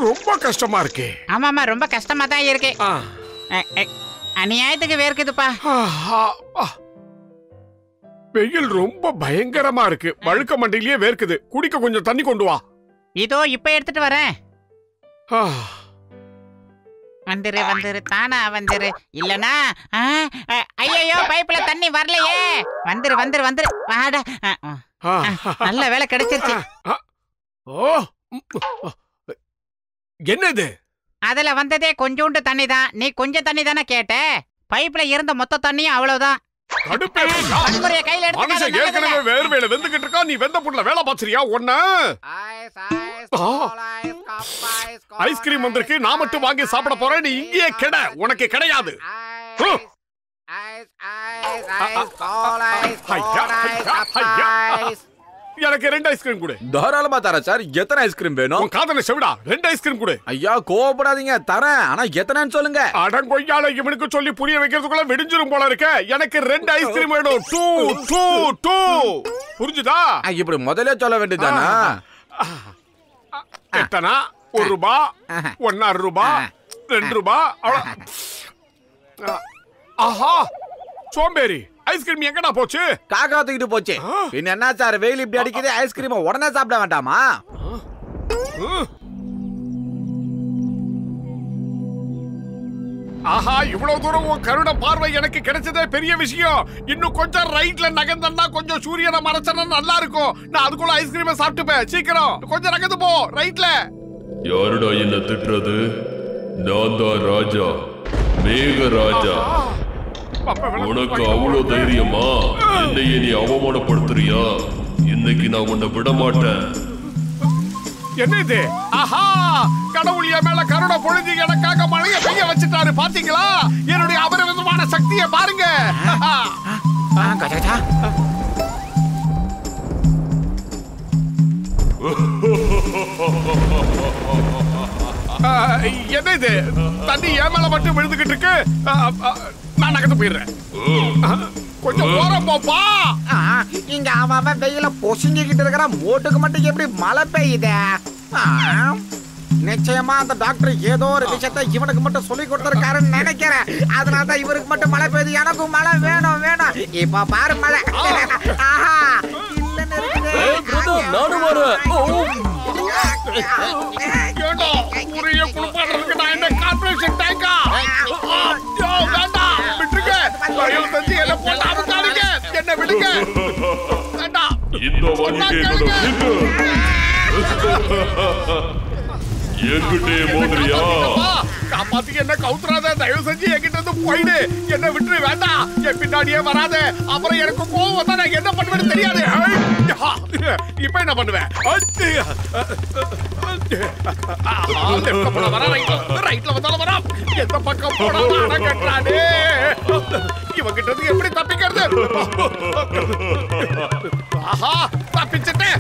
ரொம்ப கஷ்டமா இருக்கு. ஆமாமா ரொம்ப கஷ்டமா தான் இருக்கு. அநியாயத்துக்கு வேர்க்குதுப்பா. வெயில் ரொம்ப பயங்கரமா இருக்கு. வழுக்க மண்டையிலேயே வேர்க்குது. குடிக்க கொஞ்சம் தண்ணி கொண்டு வா. இதோ இப்ப எடுத்துட்டு வரேன். வந்துரு வந்துரு தானா வந்துரு. இல்லனா ஐயோ பைப்ல தண்ணி வரலையே. வந்துரு வந்துரு வந்துரு வாடா. நல்ல வேலை கிடைச்சிருச்சு. என்னது? அதுல வந்ததே கொஞ்சோண்டு தண்ணி தான். நீ கொஞ்சம் தண்ணி தானே கேட்ட. பைப்ல இருந்த மொத்த தண்ணியும் அவ்வளவுதான். வேர்வையில வெந்துகிட்டு இருக்கா. நீ வெந்த புண்ணுல வேலை பாத்துறியா? ஒண்ணு ஐஸ்கிரீம் வந்திருக்கு. நான் மட்டும் வாங்கி சாப்பிட போறேன். நீ இங்கேயே கெட. உனக்கு கிடையாது. எனக்கு 2 ஐஸ்கிரீம் கொடு. தாராளமா தரேன் சார். எத்தனை ஐஸ்கிரீம் வேணும்? காதல செவிடா 2 ஐஸ்கிரீம் கொடு. ஐயா கோவப்படாதீங்க, தரேன். ஆனா எத்தனைன்னு சொல்லுங்க. அடங்கொய்யால இவனுக்கு சொல்லி புரிய வைக்கிறதுக்குள்ள விடிஞ்சிரும் போல இருக்க. எனக்கு 2 ஐஸ்கிரீம் வேணும். 2 புரிஞ்சுதா? இப்படி முதல்ல சொல்ல வேண்டியதானா? எத்தனா? 1 ரூபாய், 1.5 ரூபாய், 2 ரூபாய். ஆஹா சோம்பேறி. ஐஸ்கிரீம் எங்கடா போச்சு? காக்கா தூக்கிட்டு போச்சு. பின்ன என்ன சார், வெயில் இப்படி அடிக்குது, ஐஸ்கிரீம் உடனே சாப்பிட வேண்டாமா? ஆஹா இவ்வளவு தூரம் உன் கருணை பார்வை எனக்கு கிடைச்சதே பெரிய விஷயம். இன்னும் கொஞ்சம் ரைட்ல நகர்ந்தா கொஞ்சம் சூரியனை மறைச்சனா நல்லா இருக்கும். நான் அதுக்குள்ள ஐஸ்கிரீமை சாப்பிட்டுப்பேன். சீக்கிரம் கொஞ்சம் நகர்ந்து போ ரைட்ல. யாருடா என்ன திட்டுறது? நான் தான் ராஜா, மேக ராஜா. உனக்கு அவ்வளவு தைரியமா? என்னையே நீ அவமானப்படுத்துறியா? இன்னைக்கு நான் உன்னை விட மாட்டேன். என்ன இது? ஆஹா கடவுள் என் மேல கருணை பொழிஞ்சு எனக்காக மழையை பெய்ய வச்சுட்டாரு. பாத்தீங்களா? என்னுடைய அபரிமிதமான சக்தியை பாருங்க. என்ன இது? தண்ணி என் மேல மட்டும் விழுந்துகிட்டு இருக்கு. நான் நகர்ந்து போயிடுறேன். கொஞ்சம் போற போப்பா. இங்க அவன் வெயில பொசுங்கிக்கிட்டு இருக்கிற மோட்டுக்கு மட்டும் எப்படி மழை பெய்யுது? நிச்சயமா அந்த டாக்டர் ஏதோ ஒரு விஷயத்தை இவனுக்கு மட்டும் சொல்லி கொடுத்திருக்காருன்னு நினைக்கிறேன். அதனாலதான் இவருக்கு மட்டும் மழை பெய்யுது. எனக்கும் மழை வேணும் வேணும். இப்ப பாரு மழை. ஆஹா நானும் வரேன். ஊரையே குளிப்பாடுறதுக்கு நான் என்ன கார்பரேஷன் டேங்கா? வேண்டாம் விட்டுருங்க. தயவு செஞ்சு என்ன போட்டாம தாருங்க. என்ன விடுங்க. வேண்டாம். இந்த வண்டிக்கு என்கிட்டே மோதிரியா? காப்பாத்தி என்ன கவுத்துறாத. தயவு செஞ்சு என்கிட்ட இருந்து போயிடு. என்ன விட்டுரு. வேண்டாம். என் பின்னாடியே வராத. அப்புறம் எனக்கு கோவம் வந்தா நான் என்ன பண்ணுவேன்னு தெரியாது. இப்ப என்ன பண்ணுவேன்? ரைட்ல வந்தாலும் வரா. எந்த பக்கம் போனாலும் அணை கட்டுறானே. இவங்கிட்ட இருந்து எப்படி தப்பிக்கிறது? ஆஹா தப்பிச்சுட்டேன்.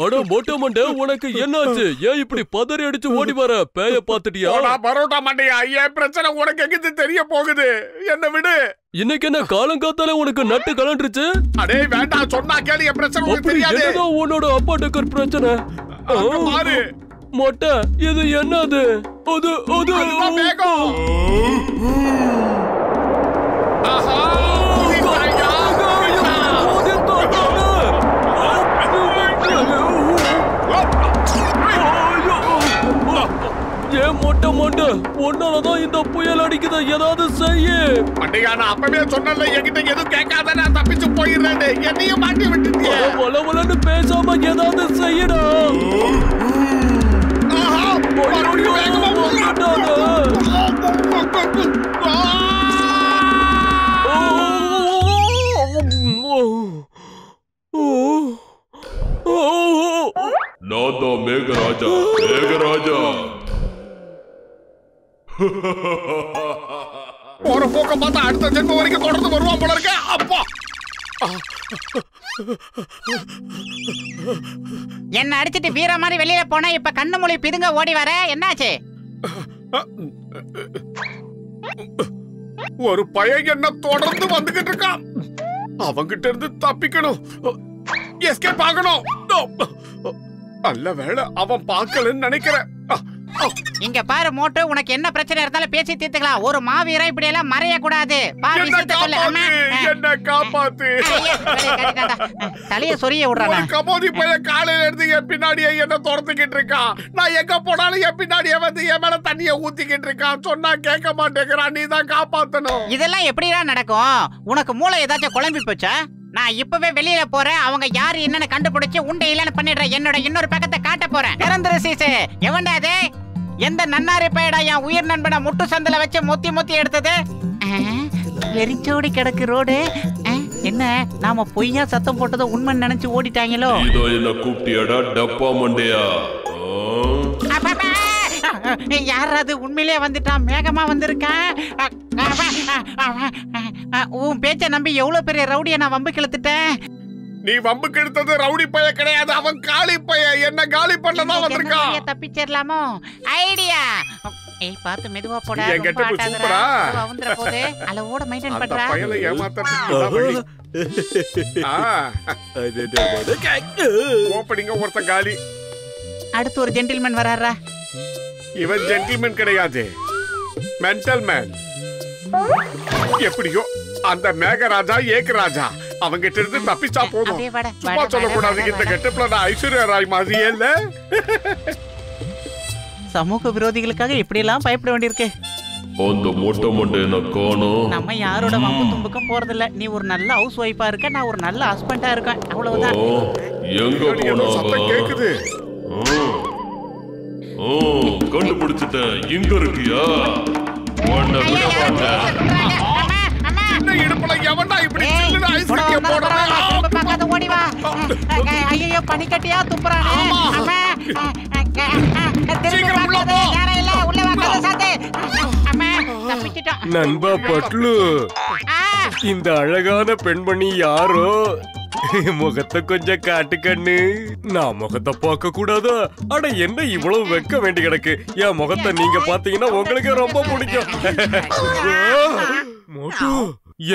அட மொட்டை மண்டை, உனக்கு என்னாச்சு? ஏன் இப்படி பதறி அடிச்சு ஓடி வர? பேய பாத்துட்டியா? பரோட்டா மண்டையா, என் பிரச்சனை உனக்கு எங்கிட்டு தெரிய போகுது? என்ன விடு. இன்னைக்கு என்ன காலங்காத்தால உனக்கு நட்டு கலண்டுருச்சு? அடே வேண்டாம், சொன்னா கேளு. என் பிரச்சனை உனக்கு தெரியாது. என்னதான் உன்னோட அப்பா டக்கர் பிரச்சனை? பாரு மொட்டை, இது என்னது? அது அதுதான் வேகம். ஆஹா ஏன் மொட்டை மொட்டை, உன்னாலதான் இந்த புயல் அடிக்குது. ஏதாவது செய்ய. மண்டையா, நான் அப்பவே சொன்னல என்கிட்ட எதுவும் கேட்காத. நான் தப்பிச்சு போயிடுறேன். என்னையும் மாட்டி விட்டுட்டியே. வளவலன்னு பேசாம ஏதாவது செய்யடா. மறுபடியும் வேகமா போறானே. நான் தான் மேகராஜா, மேகராஜா. போற போக்க பார்த்தா அடுத்த ஜென்மம் வரைக்கும் தொடர்ந்து வருவான் போல இருக்க. அப்பா என்ன அடிச்சிட்டு வீர மாதிரி வெளியில போனா இப்ப கண்ணு மொழி பிதுங்க ஓடி வர. என்னாச்சு? ஒரு பையன் என்ன தொடர்ந்து வந்துகிட்டு இருக்கான். அவங்கிட்ட இருந்து தப்பிக்கணும், எஸ்கேப் ஆகணும். நல்ல வேளை அவன் பார்க்கலன்னு நினைக்கிறேன். இங்க பாரு மோட்டு, உனக்கு என்ன பிரச்சனை இருந்தாலும் பேசி தீர்த்துக்கலாம். ஒரு மாவீரன் இப்படி எல்லாம் மறைய கூடாது. என்ன காப்பாத்து. தலைய சொரிய விடுறாங்க. கமோதி பையன் காலையில இருந்து என் பின்னாடியே என்ன துரத்துக்கிட்டு இருக்கான். நான் எங்க போனாலும் என் பின்னாடியே வந்து என் மேல தண்ணிய ஊத்திக்கிட்டு இருக்கான். சொன்னா கேட்க மாட்டேங்கிறான். நீ தான் காப்பாத்தணும். இதெல்லாம் எப்படிதான் நடக்கும்? உனக்கு மூளை ஏதாச்சும் குழம்பி போச்சா? நான் இப்பவே வெளியில போறேன். அவங்க யாரு என்னன்னு கண்டுபிடிச்சு உண்டை இல்லன்னு பண்ணிடுறேன். என்னோட இன்னொரு பக்கத்தை காட்ட போறேன். நிரந்தர சீசு எவன்டா அது? எந்த நன்னாரி பையடா என் உயிர் நண்பனை முட்டு சந்தில வச்சு மொத்தி மொத்தி எடுத்தது? வெறிச்சோடி கிடக்கு ரோடு. என்ன நாம பொய்யா சத்தம் போட்டதை உண்மை நினைச்சு ஓடிட்டாங்களோ? இதோ என்ன கூப்பிட்டியாடா டப்பா மண்டையா? யாராவது உண்மையிலே வந்துட்டான், மேகமா வந்திருக்கான். உன் பேச்ச நம்பி எவ்வளவு பெரிய ரவுடிய நான் வம்பு கிழத்துட்டேன். நீ வம்பு கிழத்தது ரவுடி பைய கிடையாது, அவன் காளி பைய. என்ன காலி பண்ணதான் வந்திருக்கான். தப்பிச்சிடலாமோ? ஐடியா. ஏய் பாத்து மெதுவா போடா. என்கிட்ட சூப்பரா வந்துற போதே அளவோட மெயின்டெய்ன் பண்றா. பையல ஏமாத்தறதுக்கு ஓபனிங்க ஒருத்த காலி. அடுத்து ஒரு ஜென்டில்மேன் வராரா. இவன் ஜென்டில்மேன் கிடையாது, மென்டல் மேன். எப்படியோ அந்த மேகராஜா ஏகராஜா அவங்கிட்ட இருந்து தப்பிச்சா போதும். சும்மா சொல்லக்கூடாது. இந்த கெட்டப்ல நான் ஐஸ்வர்யா ராய் மாதிரியே இல்ல. சமூக விரோதிகளுக்காக இப்படி எல்லாம் பயப்பட வேண்டியிருக்கு. அந்த மொட்டை மண்டையை காணோம். நம்ம யாரோட வம்பு தும்புக்கும் போறதில்ல. நீ ஒரு நல்ல ஹவுஸ் ஒய்ஃபா இருக்க, நான் ஒரு நல்ல ஹஸ்பண்டா இருக்கேன். அவ்வளவுதான். எங்க போனா சத்தம் கேக்குது. கண்டுபிடிச்சிட்டேன். இங்க இருக்கியா? உன்னை விட மாட்டேன். இடுப்புல எவன்டா இப்படி சில்லுன்னு ஐஸ் கட்டிய போடுறான்? பக்கத்து ஓடி வா. ஐயோ பனிக்கட்டியா துப்புறானே. சீக்கிரம் உள்ள போ. யாரே இல்ல, உள்ள வா. கதை சாத்து. அம்மா தப்பிச்சிட்டோம். நண்பா பட்லு, இந்த அழகான பெண்மணி யாரோ? முகத்தை கொஞ்சம் காட்டு கண்ணு. நான் முகத்தை பார்க்க கூடாதா? அட என்ன இவ்வளவு வெக்க வேண்டி கிடக்கு. என் முகத்தை நீங்க பாத்தீங்கன்னா உங்களுக்கு ரொம்ப பிடிக்கும். மோட்டு,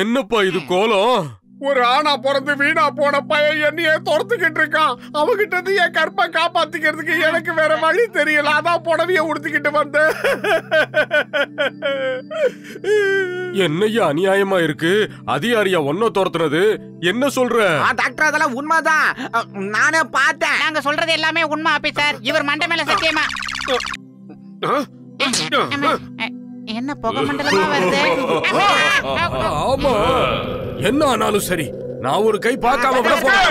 என்னப்பா இது கோலம்? ஒரு ஆணா பிறந்து வீணா போன பையன் என்னையே துரத்துக்கிட்டு இருக்கான். அவகிட்ட இருந்து என் கற்பை காப்பாத்திக்கிறதுக்கு எனக்கு வேற வழி தெரியல. அதான் புடவைய உடுத்திக்கிட்டு வந்தேன். என்னையா அநியாயமா இருக்கு? அதிகாரியா ஒன்ன துரத்துறது? என்ன சொல்ற? டாக்டர் அதெல்லாம் உண்மைதான், நானே பார்த்தேன். நாங்க சொல்றது எல்லாமே உண்மை ஆபீசர். இவர் மண்டை மேல சத்தியமா. என்ன புகை மண்டலமா வருது? ஆமா, என்ன ஆனாலும் சரி, நான் ஒரு கை பார்க்காம விட போறேன்.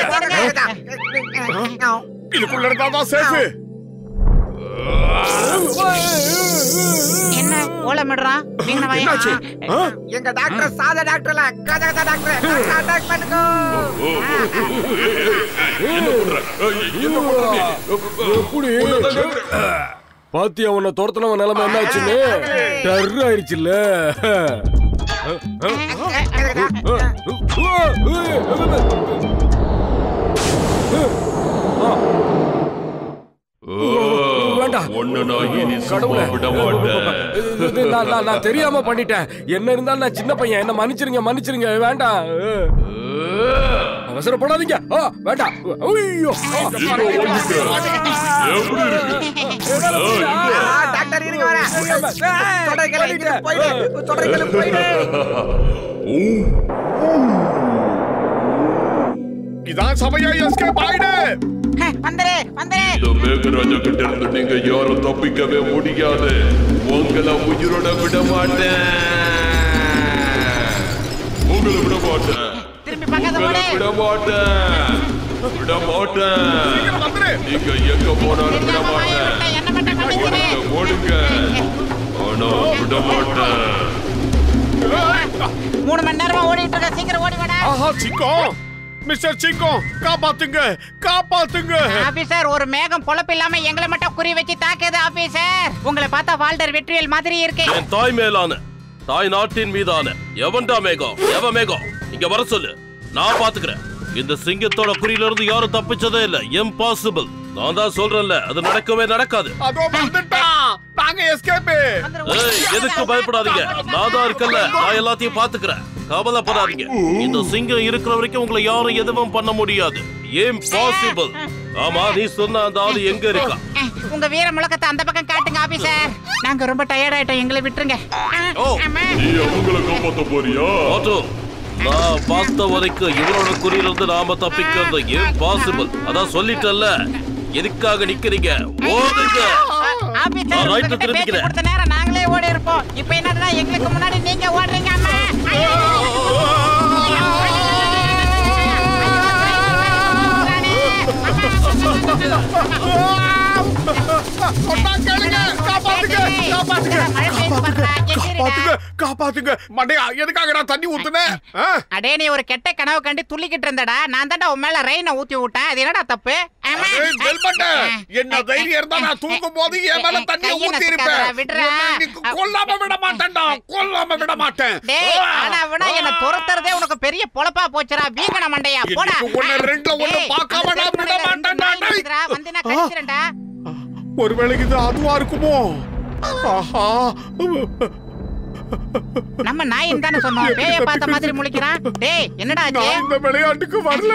இதுக்குள்ள இருந்தாதான் சேஃப். என்ன ஓலமிடுறான்? எங்க டாக்டர் சாதா டாக்டர்ல கதகதா டாக்டர். அட்டாக் பண்ணுங்க. பாத்தியா உன்னை துரத்துனவன் நிலைமை என்ன ஆச்சுன்னு? டர் ஆயிடுச்சுல்ல. நான் தெரியாம பண்ணிட்டேன். என்ன இருந்தாலும் நான் சின்ன பையன். என்ன மன்னிச்சிருங்க, மன்னிச்சிருங்க. வேண்டாம், அவசரப்படாதீங்க. வேண்டாம். ஐயோ டாக்டர் இருங்க வரேன். தொடர்களை போயிடு, தொடர்களை போயிடு. இதான் சமயம். எஸ்கேப் ஆயிடு. வந்தரே வந்தரே. இந்த மேகராஜா கிட்ட இருந்து நீங்க யாரும் தப்பிக்கவே முடியாது. உங்களை உயிரோட விட மாட்டேன். உங்களை விட மாட்டேன். திரும்பி பக்கத்துல ஓடு. விட மாட்டேன். விட மாட்டேன். நீங்க எங்க போனாலும் விட மாட்டேன். என்ன பண்ண மாட்டீங்க? ஓடுங்க. ஆனா விட மாட்டேன். 3 மணி நேரமா ஓடிட்டு இருக்க. சீக்கிரம் ஓடி வாடா. ஆஹா சிக்கோ, மிஸ்டர் சிக்கோ, காப்பாத்துங்க, காப்பாத்துங்க. ஆபீசர், ஒரு மேகம் பொழப்பு இல்லாம எங்களை மட்டும் குறி வச்சு தாக்குது ஆபீசர். உங்களை பார்த்தா வால்டர் வெற்றிவேல் மாதிரி இருக்கு. என் தாய் மேலான, தாய் நாட்டின் மீதான எவன்டா மேகம்? எவன் மேகம்? இங்க வர சொல்லு, நான் பாத்துக்கிறேன். இந்த சிங்கத்தோட குறியில இருந்து யாரும் தப்பிச்சதே இல்ல. இம்பாசிபிள். நான் தான் சொல்றேன்ல, அது நடக்கவே நடக்காது. அதோ வந்துட்டான். நாங்க எஸ்கேப். எதுக்கு பயப்படாதீங்க, நான் தான் இருக்கல. நான் எல்லாத்தையும் பாத்துக்கிறேன். கவலைப்படாதீங்க. இந்த சிங்கம் இருக்கிற வரைக்கும் உங்களை யாரும் எதுவும் பண்ண முடியாது. இம்பாசிபிள். ஆமா, நீ சொன்ன அந்த ஆளு எங்க இருக்கா? உங்க வீர முழக்கத்தை அந்த பக்கம் காட்டுங்க ஆபீசர். நாங்க ரொம்ப டயர்ட் ஆயிட்டோம், எங்களை விட்டுருங்க. நீ அவங்கள காப்பாத்த போறியா? ஆட்டோ, நான் பார்த்த வரைக்கும் இவனோட குறியிலிருந்து நாம தப்பிக்கிறது இம்பாசிபிள். அதான் சொல்லிட்டல்ல, எதுக்காக நிக்கிறீங்க? ஓடுங்க. ஆபீசர், நான் right உங்ககிட்ட பேச்சு திருப்பிக்கிறேன். கொடுத்த நேரம் நாங்களே ஓடி இருப்போம். இப்போ என்னடா எங்களுக்கு முன்னாடி நீங்க ஓடுறீங்க அம்மா. சொன்னா கேளுங்க. காப்பாத்துங்க, காப்பாத்துங்க, மழை பெய்து வர்றா, காப்பாத்துங்க, காப்பாத்துங்க. மண்டையா, எதுக்காகடா தண்ணி ஊத்துன? அடே, நீ ஒரு கெட்ட கனவு கண்டு துள்ளிக்கிட்டு இருந்தடா. நான் தான்டா உன் மேல ரெயினை ஊத்தி விட்டேன். அது என்னடா தப்பு? ஏய், வெல்மண்டே, என்ன தைரியம் இருந்தா நான் தூங்கும் போது என் மேல தண்ணியை ஊத்தி இருப்பேன். விடுறா. கொல்லாம விட மாட்டேன்டா, கொல்லாம விட மாட்டேன். டேய், ஆனா விட என்ன துரத்துறதே உனக்கு பெரிய பொழப்பா போச்சுடா வீங்கன மண்டையா. போடா. இன்னைக்கு ஒண்ணு ரெண்டுல ஒண்ணு பார்க்காம நான் விட மாட்டேன்டா. டேய். வந்து நான் கடிச்சிரேன்டா. ஒருவேளை இது அதுவா இருக்குமோ? ஆஹா, நம்ம நாயின் தானே சொன்னோம். பேய பார்த்த மாதிரி முழிக்கிறான். டேய், என்னடா ஆச்சு? நான் இந்த விளையாட்டுக்கு வரல.